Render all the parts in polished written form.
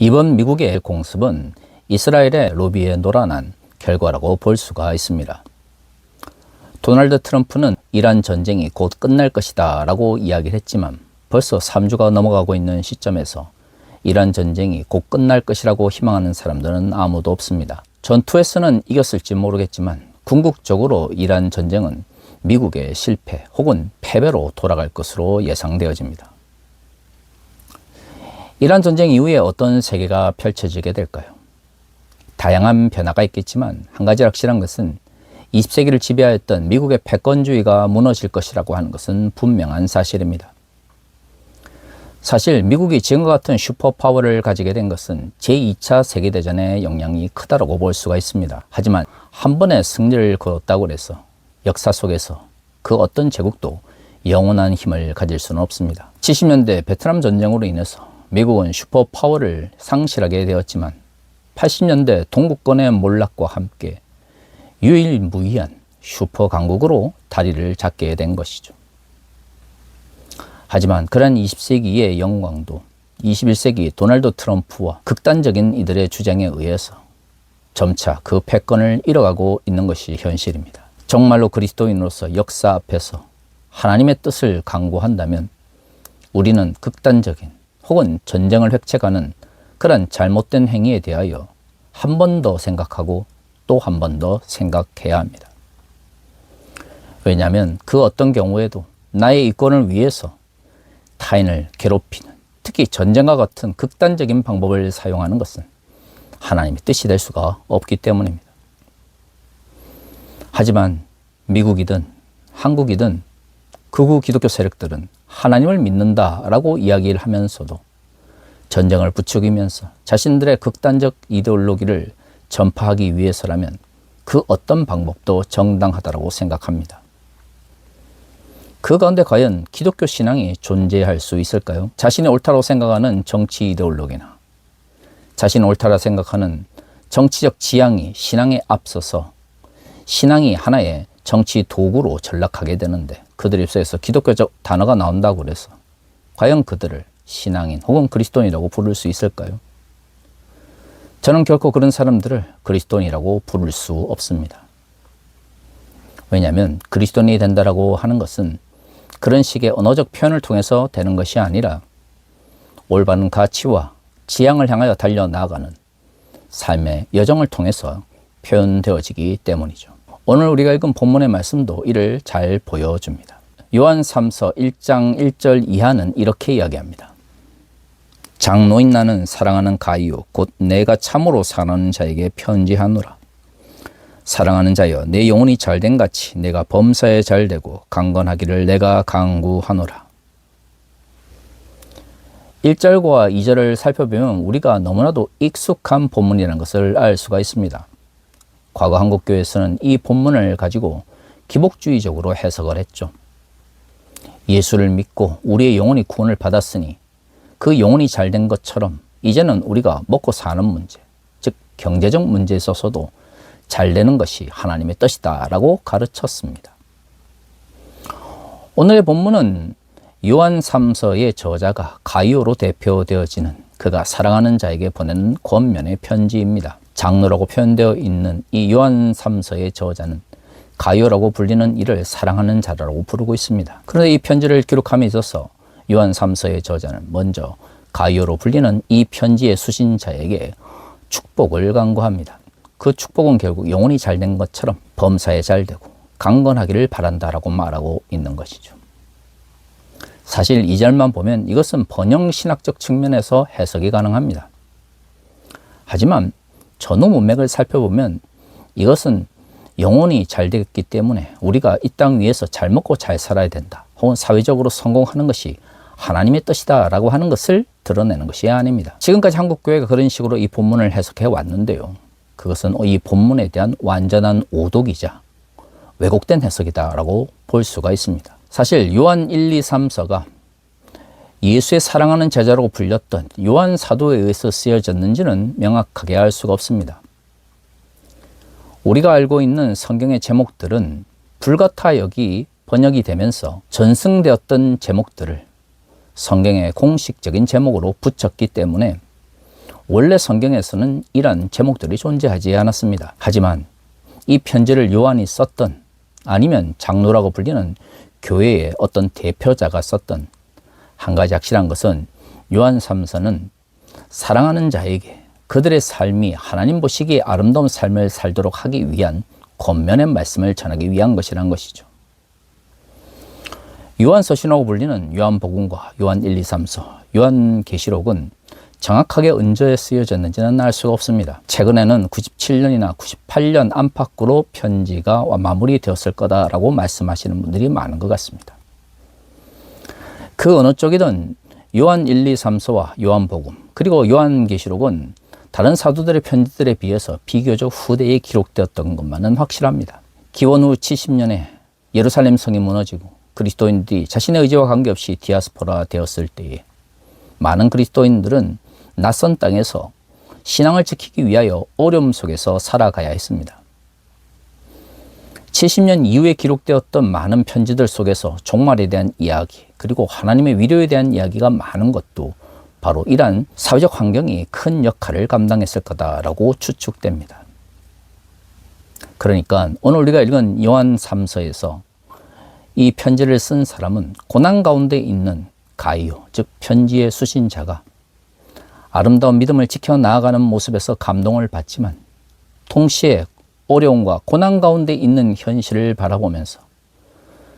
이번 미국의 공습은 이스라엘의 로비에 놀아난 결과라고 볼 수가 있습니다. 도널드 트럼프는 이란 전쟁이 곧 끝날 것이다 라고 이야기를 했지만 벌써 3주가 넘어가고 있는 시점에서 이란 전쟁이 곧 끝날 것이라고 희망하는 사람들은 아무도 없습니다. 전투에서는 이겼을지 모르겠지만 궁극적으로 이란 전쟁은 미국의 실패 혹은 패배로 돌아갈 것으로 예상되어집니다. 이란 전쟁 이후에 어떤 세계가 펼쳐지게 될까요? 다양한 변화가 있겠지만 한 가지 확실한 것은 20세기를 지배하였던 미국의 패권주의가 무너질 것이라고 하는 것은 분명한 사실입니다. 사실 미국이 지금과 같은 슈퍼파워를 가지게 된 것은 제2차 세계대전의 영향이 크다고 볼 수가 있습니다. 하지만 한 번의 승리를 거뒀다고 해서 역사 속에서 그 어떤 제국도 영원한 힘을 가질 수는 없습니다. 70년대 베트남 전쟁으로 인해서 미국은 슈퍼파워를 상실하게 되었지만 80년대 동구권의 몰락과 함께 유일무이한 슈퍼강국으로 다리를 잡게 된 것이죠. 하지만 그런 20세기의 영광도 21세기 도널드 트럼프와 극단적인 이들의 주장에 의해서 점차 그 패권을 잃어가고 있는 것이 현실입니다. 정말로 그리스도인으로서 역사 앞에서 하나님의 뜻을 강구한다면 우리는 극단적인 혹은 전쟁을 획책하는 그런 잘못된 행위에 대하여 한 번 더 생각하고 또 한 번 더 생각해야 합니다. 왜냐하면 그 어떤 경우에도 나의 이권을 위해서 타인을 괴롭히는, 특히 전쟁과 같은 극단적인 방법을 사용하는 것은 하나님의 뜻이 될 수가 없기 때문입니다. 하지만 미국이든 한국이든 극우 기독교 세력들은 하나님을 믿는다라고 이야기를 하면서도 전쟁을 부추기면서 자신들의 극단적 이데올로기를 전파하기 위해서라면 그 어떤 방법도 정당하다고 생각합니다. 그 가운데 과연 기독교 신앙이 존재할 수 있을까요? 자신이 옳다고 생각하는 정치 이데올로기나 자신이 옳다고 생각하는 정치적 지향이 신앙에 앞서서 신앙이 하나의 정치 도구로 전락하게 되는데 그들 입술에서 기독교적 단어가 나온다고 그래서 과연 그들을 신앙인 혹은 그리스도인이라고 부를 수 있을까요? 저는 결코 그런 사람들을 그리스도인이라고 부를 수 없습니다. 왜냐하면 그리스도인이 된다라고 하는 것은 그런 식의 언어적 표현을 통해서 되는 것이 아니라 올바른 가치와 지향을 향하여 달려나가는 삶의 여정을 통해서 표현되어지기 때문이죠. 오늘 우리가 읽은 본문의 말씀도 이를 잘 보여줍니다. 요한 3서 1장 1절 이하는 이렇게 이야기합니다. 장로인 나는 사랑하는 가이오 곧 내가 참으로 사랑하는 자에게 편지하노라. 사랑하는 자여 내 영혼이 잘된 같이 내가 범사에 잘되고 강건하기를 내가 강구하노라. 1절과 2절을 살펴보면 우리가 너무나도 익숙한 본문이라는 것을 알 수가 있습니다. 과거 한국교회에서는 이 본문을 가지고 기복주의적으로 해석을 했죠. 예수를 믿고 우리의 영혼이 구원을 받았으니 그 영혼이 잘된 것처럼 이제는 우리가 먹고 사는 문제, 즉 경제적 문제에 있어서도 잘 되는 것이 하나님의 뜻이다 라고 가르쳤습니다. 오늘의 본문은 요한 3서의 저자가 가이오로 대표되어지는 그가 사랑하는 자에게 보내는 권면의 편지입니다. 장로라고 표현되어 있는 이 요한 3서의 저자는 가이오라고 불리는 이를 사랑하는 자라고 부르고 있습니다. 그런데 이 편지를 기록함에 있어서 요한 3서의 저자는 먼저 가이오로 불리는 이 편지의 수신자에게 축복을 간구합니다. 그 축복은 결국 영혼이 잘된 것처럼 범사에 잘되고 강건하기를 바란다라고 말하고 있는 것이죠. 사실 이 절만 보면 이것은 번영신학적 측면에서 해석이 가능합니다. 하지만 전후 문맥을 살펴보면 이것은 영혼이 잘 되기 때문에 우리가 이 땅 위에서 잘 먹고 잘 살아야 된다. 혹은 사회적으로 성공하는 것이 하나님의 뜻이다 라고 하는 것을 드러내는 것이 아닙니다. 지금까지 한국교회가 그런 식으로 이 본문을 해석해 왔는데요. 그것은 이 본문에 대한 완전한 오독이자 왜곡된 해석이다 라고 볼 수가 있습니다. 사실 요한 1, 2, 3서가 예수의 사랑하는 제자라고 불렸던 요한 사도에 의해서 쓰여졌는지는 명확하게 알 수가 없습니다. 우리가 알고 있는 성경의 제목들은 불가타 역이 번역이 되면서 전승되었던 제목들을 성경의 공식적인 제목으로 붙였기 때문에 원래 성경에서는 이런 제목들이 존재하지 않았습니다. 하지만 이 편지를 요한이 썼던, 아니면 장로라고 불리는 교회의 어떤 대표자가 썼던, 한 가지 확실한 것은 요한 3서는 사랑하는 자에게 그들의 삶이 하나님 보시기에 아름다운 삶을 살도록 하기 위한 권면의 말씀을 전하기 위한 것이란 것이죠. 요한서신이라고 불리는 요한복음과 요한 1, 2, 3서, 요한계시록은 정확하게 언제 쓰여졌는지는 알 수가 없습니다. 최근에는 97년이나 98년 안팎으로 편지가 마무리되었을 거다라고 말씀하시는 분들이 많은 것 같습니다. 그 어느 쪽이든 요한 1, 2, 3서와 요한복음, 그리고 요한계시록은 다른 사도들의 편지들에 비해서 비교적 후대에 기록되었던 것만은 확실합니다. 기원 후 70년에 예루살렘 성이 무너지고 그리스도인들이 자신의 의지와 관계없이 디아스포라 되었을 때에 많은 그리스도인들은 낯선 땅에서 신앙을 지키기 위하여 어려움 속에서 살아가야 했습니다. 70년 이후에 기록되었던 많은 편지들 속에서 종말에 대한 이야기, 그리고 하나님의 위로에 대한 이야기가 많은 것도 바로 이러한 사회적 환경이 큰 역할을 감당했을 거다라고 추측됩니다. 그러니까 오늘 우리가 읽은 요한 3서에서 이 편지를 쓴 사람은 고난 가운데 있는 가이오, 즉 편지의 수신자가 아름다운 믿음을 지켜나가는 모습에서 감동을 받지만 동시에 어려움과 고난 가운데 있는 현실을 바라보면서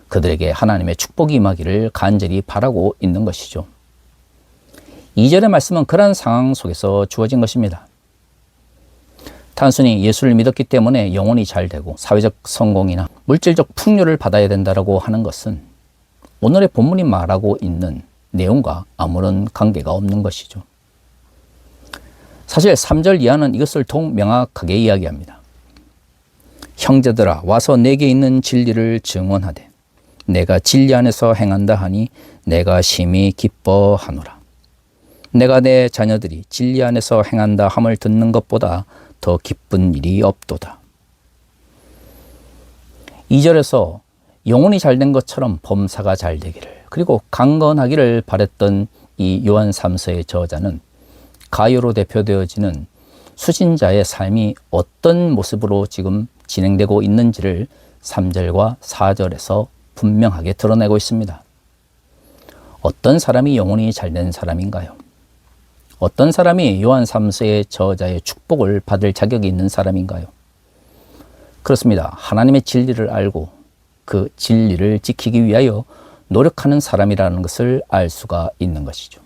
그들에게 하나님의 축복이 임하기를 간절히 바라고 있는 것이죠. 2절의 말씀은 그러한 상황 속에서 주어진 것입니다. 단순히 예수를 믿었기 때문에 영혼이 잘 되고 사회적 성공이나 물질적 풍요를 받아야 된다고 하는 것은 오늘의 본문이 말하고 있는 내용과 아무런 관계가 없는 것이죠. 사실 3절 이하는 이것을 더욱 명확하게 이야기합니다. 형제들아, 와서 내게 있는 진리를 증언하되 내가 진리 안에서 행한다 하니 내가 심히 기뻐하노라. 내가 내 자녀들이 진리 안에서 행한다 함을 듣는 것보다 더 기쁜 일이 없도다. 2절에서 영혼이 잘된 것처럼 범사가 잘 되기를, 그리고 강건하기를 바랬던 이 요한 3서의 저자는 가요로 대표되어지는 수신자의 삶이 어떤 모습으로 지금 진행되고 있는지를 3절과 4절에서 분명하게 드러내고 있습니다. 어떤 사람이 영혼이 잘된 사람인가요? 어떤 사람이 요한 3서의 저자의 축복을 받을 자격이 있는 사람인가요? 그렇습니다. 하나님의 진리를 알고 그 진리를 지키기 위하여 노력하는 사람이라는 것을 알 수가 있는 것이죠.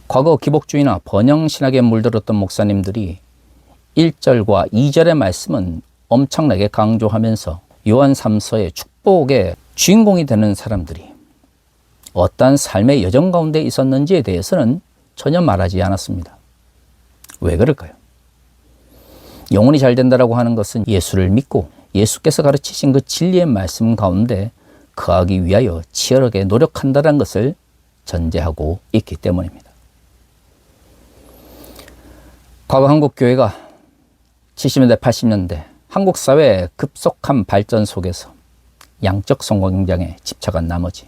과거 기복주의나 번영신학에 물들었던 목사님들이 1절과 2절의 말씀은 엄청나게 강조하면서 요한 3서의 축복의 주인공이 되는 사람들이 어떠한 삶의 여정 가운데 있었는지에 대해서는 전혀 말하지 않았습니다. 왜 그럴까요? 영혼이 잘 된다라고 하는 것은 예수를 믿고 예수께서 가르치신 그 진리의 말씀 가운데 거하기 위하여 치열하게 노력한다는 것을 전제하고 있기 때문입니다. 과거 한국 교회가 70년대, 80년대 한국 사회의 급속한 발전 속에서 양적 성공 경쟁에 집착한 나머지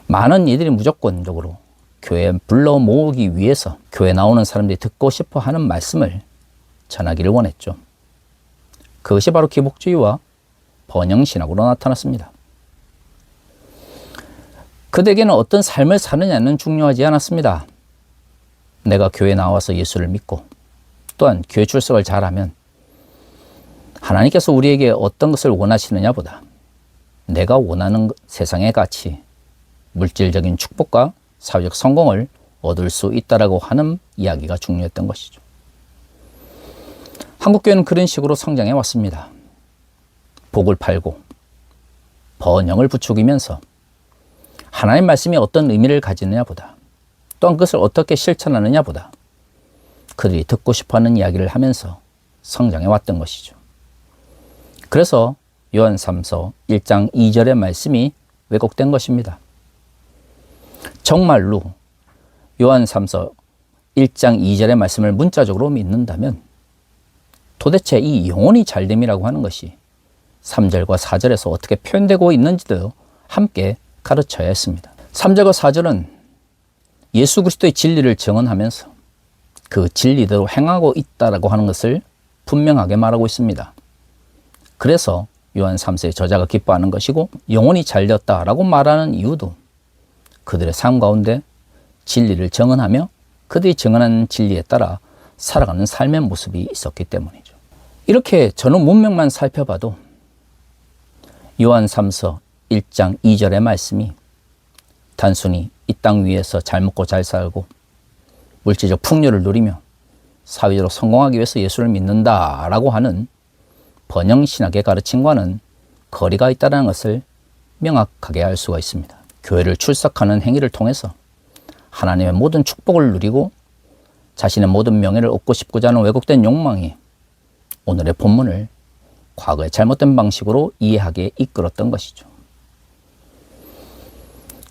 많은 이들이 무조건적으로 교회에 불러 모으기 위해서 교회 나오는 사람들이 듣고 싶어 하는 말씀을 전하기를 원했죠. 그것이 바로 기복주의와 번영신학으로 나타났습니다. 그들에게는 어떤 삶을 사느냐는 중요하지 않았습니다. 내가 교회에 나와서 예수를 믿고 또한 교회 출석을 잘하면 하나님께서 우리에게 어떤 것을 원하시느냐보다 내가 원하는 세상의 가치, 물질적인 축복과 사회적 성공을 얻을 수 있다라고 하는 이야기가 중요했던 것이죠. 한국교회는 그런 식으로 성장해 왔습니다. 복을 팔고 번영을 부추기면서 하나님 말씀이 어떤 의미를 가지느냐보다 또한 그것을 어떻게 실천하느냐보다 그들이 듣고 싶어하는 이야기를 하면서 성장해 왔던 것이죠. 그래서 요한 3서 1장 2절의 말씀이 왜곡된 것입니다. 정말로 요한 3서 1장 2절의 말씀을 문자적으로 믿는다면 도대체 이 영혼이 잘됨이라고 하는 것이 3절과 4절에서 어떻게 표현되고 있는지도 함께 가르쳐야 했습니다. 3절과 4절은 예수 그리스도의 진리를 증언하면서 그 진리대로 행하고 있다라고 하는 것을 분명하게 말하고 있습니다. 그래서 요한 3서의 저자가 기뻐하는 것이고 영혼이 잘렸다라고 말하는 이유도 그들의 삶 가운데 진리를 정언하며 그들이 정언한 진리에 따라 살아가는 삶의 모습이 있었기 때문이죠. 이렇게 전후 문맥만 살펴봐도 요한 3서 1장 2절의 말씀이 단순히 이 땅 위에서 잘 먹고 잘 살고 물질적 풍요를 누리며 사회적으로 성공하기 위해서 예수를 믿는다라고 하는 번영신학의 가르침과는 거리가 있다는 것을 명확하게 알 수가 있습니다. 교회를 출석하는 행위를 통해서 하나님의 모든 축복을 누리고 자신의 모든 명예를 얻고 싶고자 하는 왜곡된 욕망이 오늘의 본문을 과거의 잘못된 방식으로 이해하게 이끌었던 것이죠.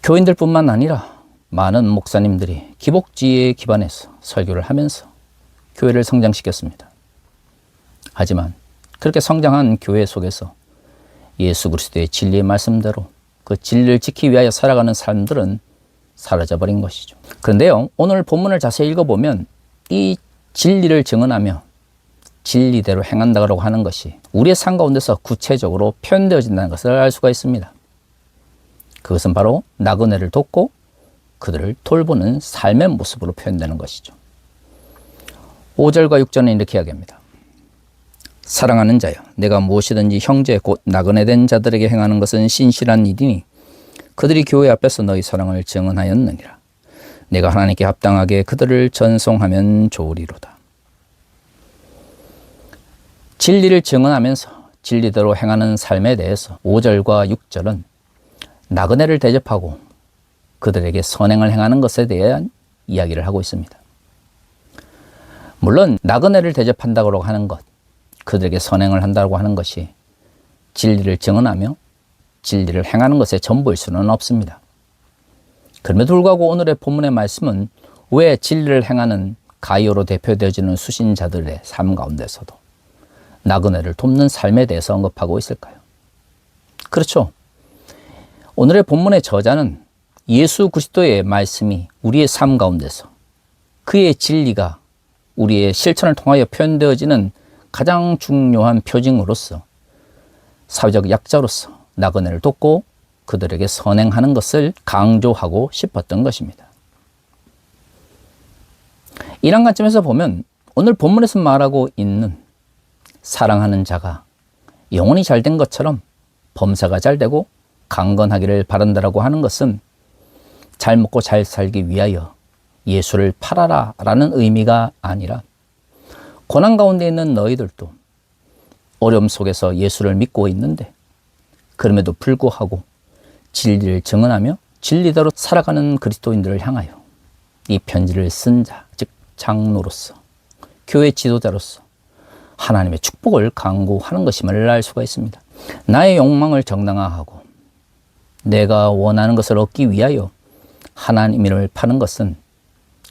교인들뿐만 아니라 많은 목사님들이 기복지에 기반해서 설교를 하면서 교회를 성장시켰습니다. 하지만 그렇게 성장한 교회 속에서 예수 그리스도의 진리의 말씀대로 그 진리를 지키기 위하여 살아가는 삶들은 사라져버린 것이죠. 그런데요, 오늘 본문을 자세히 읽어보면 이 진리를 증언하며 진리대로 행한다고 하는 것이 우리의 삶 가운데서 구체적으로 표현되어진다는 것을 알 수가 있습니다. 그것은 바로 나그네를 돕고 그들을 돌보는 삶의 모습으로 표현되는 것이죠. 5절과 6절은 이렇게 이야기합니다. 사랑하는 자여, 내가 무엇이든지 형제 곧 나그네된 자들에게 행하는 것은 신실한 일이니 그들이 교회 앞에서 너희 사랑을 증언하였느니라. 내가 하나님께 합당하게 그들을 전송하면 좋으리로다. 진리를 증언하면서 진리대로 행하는 삶에 대해서 5절과 6절은 나그네를 대접하고 그들에게 선행을 행하는 것에 대한 이야기를 하고 있습니다. 물론 나그네를 대접한다고 하는 것, 그들에게 선행을 한다고 하는 것이 진리를 증언하며 진리를 행하는 것의 전부일 수는 없습니다. 그럼에도 불구하고 오늘의 본문의 말씀은 왜 진리를 행하는 가이오로 대표되어지는 수신자들의 삶 가운데서도 나그네를 돕는 삶에 대해서 언급하고 있을까요? 그렇죠. 오늘의 본문의 저자는 예수 그리스도의 말씀이 우리의 삶 가운데서 그의 진리가 우리의 실천을 통하여 표현되어지는 가장 중요한 표징으로서 사회적 약자로서 나그네를 돕고 그들에게 선행하는 것을 강조하고 싶었던 것입니다. 이런 관점에서 보면 오늘 본문에서 말하고 있는 사랑하는 자가 영혼이 잘된 것처럼 범사가 잘되고 강건하기를 바란다라고 하는 것은 잘 먹고 잘 살기 위하여 예수를 팔아라 라는 의미가 아니라 고난 가운데 있는 너희들도 어려움 속에서 예수를 믿고 있는데 그럼에도 불구하고 진리를 증언하며 진리대로 살아가는 그리스도인들을 향하여 이 편지를 쓴 자, 즉 장로로서 교회 지도자로서 하나님의 축복을 강구하는 것임을 알 수가 있습니다. 나의 욕망을 정당화하고 내가 원하는 것을 얻기 위하여 하나님을 파는 것은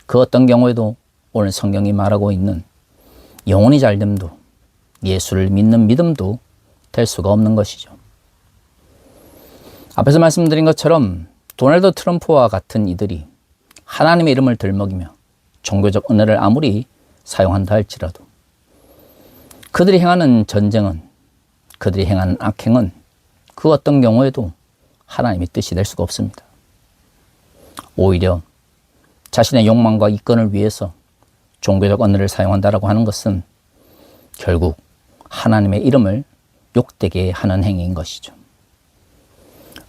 그 어떤 경우에도 오늘 성경이 말하고 있는 영혼이 잘됨도 예수를 믿는 믿음도 될 수가 없는 것이죠. 앞에서 말씀드린 것처럼 도널드 트럼프와 같은 이들이 하나님의 이름을 들먹이며 종교적 은혜를 아무리 사용한다 할지라도 그들이 행하는 전쟁은, 그들이 행하는 악행은 그 어떤 경우에도 하나님의 뜻이 될 수가 없습니다. 오히려 자신의 욕망과 이권을 위해서 종교적 언어를 사용한다라고 하는 것은 결국 하나님의 이름을 욕되게 하는 행위인 것이죠.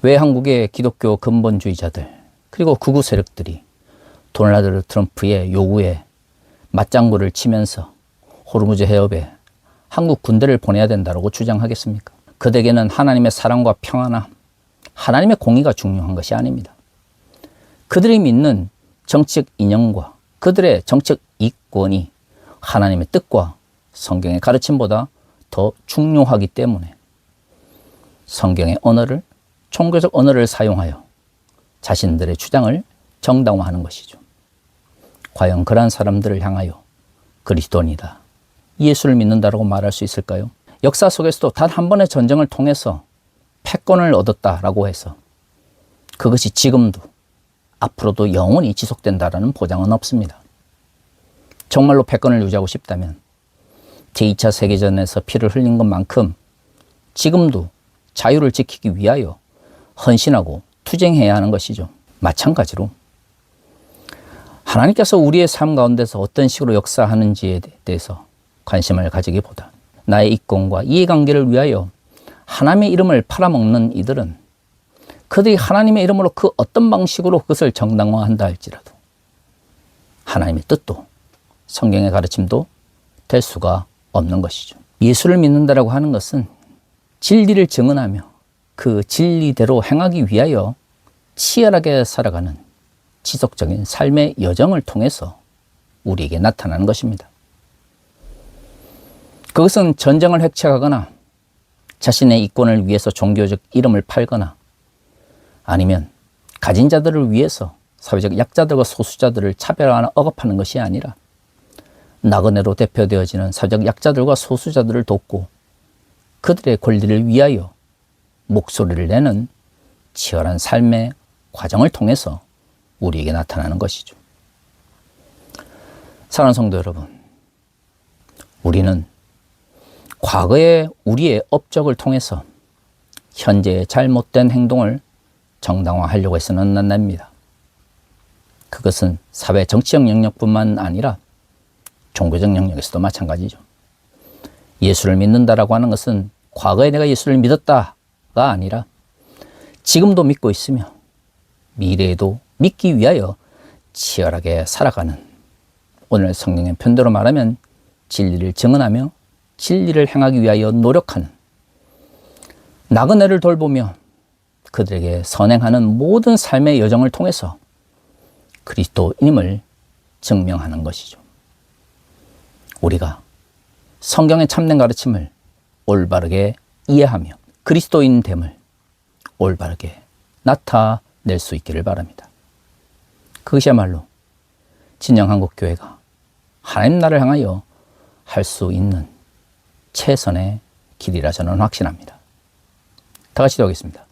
왜 한국의 기독교 근본주의자들 그리고 극우 세력들이 도널드 트럼프의 요구에 맞장구를 치면서 호르무즈 해협에 한국 군대를 보내야 된다고 주장하겠습니까? 그들에게는 하나님의 사랑과 평화나 하나님의 공의가 중요한 것이 아닙니다. 그들이 믿는 정치적 이념과 그들의 정치적 이권이 하나님의 뜻과 성경의 가르침보다 더 중요하기 때문에 성경의 언어를, 종교적 언어를 사용하여 자신들의 주장을 정당화하는 것이죠. 과연 그러한 사람들을 향하여 그리스도인이다, 예수를 믿는다라고 말할 수 있을까요? 역사 속에서도 단 한 번의 전쟁을 통해서 패권을 얻었다라고 해서 그것이 지금도 앞으로도 영원히 지속된다라는 보장은 없습니다. 정말로 패권을 유지하고 싶다면 제2차 세계전에서 피를 흘린 것만큼 지금도 자유를 지키기 위하여 헌신하고 투쟁해야 하는 것이죠. 마찬가지로 하나님께서 우리의 삶 가운데서 어떤 식으로 역사하는지에 대해서 관심을 가지기보다 나의 이권과 이해관계를 위하여 하나님의 이름을 팔아먹는 이들은 그들이 하나님의 이름으로 그 어떤 방식으로 그것을 정당화한다 할지라도 하나님의 뜻도 성경의 가르침도 될 수가 없는 것이죠. 예수를 믿는다라고 하는 것은 진리를 증언하며 그 진리대로 행하기 위하여 치열하게 살아가는 지속적인 삶의 여정을 통해서 우리에게 나타나는 것입니다. 그것은 전쟁을 획책하거나 자신의 이권을 위해서 종교적 이름을 팔거나 아니면 가진 자들을 위해서 사회적 약자들과 소수자들을 차별화하는 억압하는 것이 아니라 나그네로 대표되어지는 사회적 약자들과 소수자들을 돕고 그들의 권리를 위하여 목소리를 내는 치열한 삶의 과정을 통해서 우리에게 나타나는 것이죠. 사랑하는 성도 여러분, 우리는 과거의 우리의 업적을 통해서 현재의 잘못된 행동을 정당화하려고 해서는 안 됩니다. 그것은 사회 정치적 영역뿐만 아니라 종교적 영역에서도 마찬가지죠. 예수를 믿는다라고 하는 것은 과거에 내가 예수를 믿었다가 아니라 지금도 믿고 있으며 미래에도 믿기 위하여 치열하게 살아가는, 오늘 성경의 편대로 말하면 진리를 증언하며 진리를 행하기 위하여 노력하는, 나그네를 돌보며 그들에게 선행하는 모든 삶의 여정을 통해서 그리스도인임을 증명하는 것이죠. 우리가 성경의 참된 가르침을 올바르게 이해하며 그리스도인됨을 올바르게 나타낼 수 있기를 바랍니다. 그것이야말로 진정 한국교회가 하나님 나라를 향하여 할 수 있는 최선의 길이라 저는 확신합니다. 다 같이 기도하겠습니다.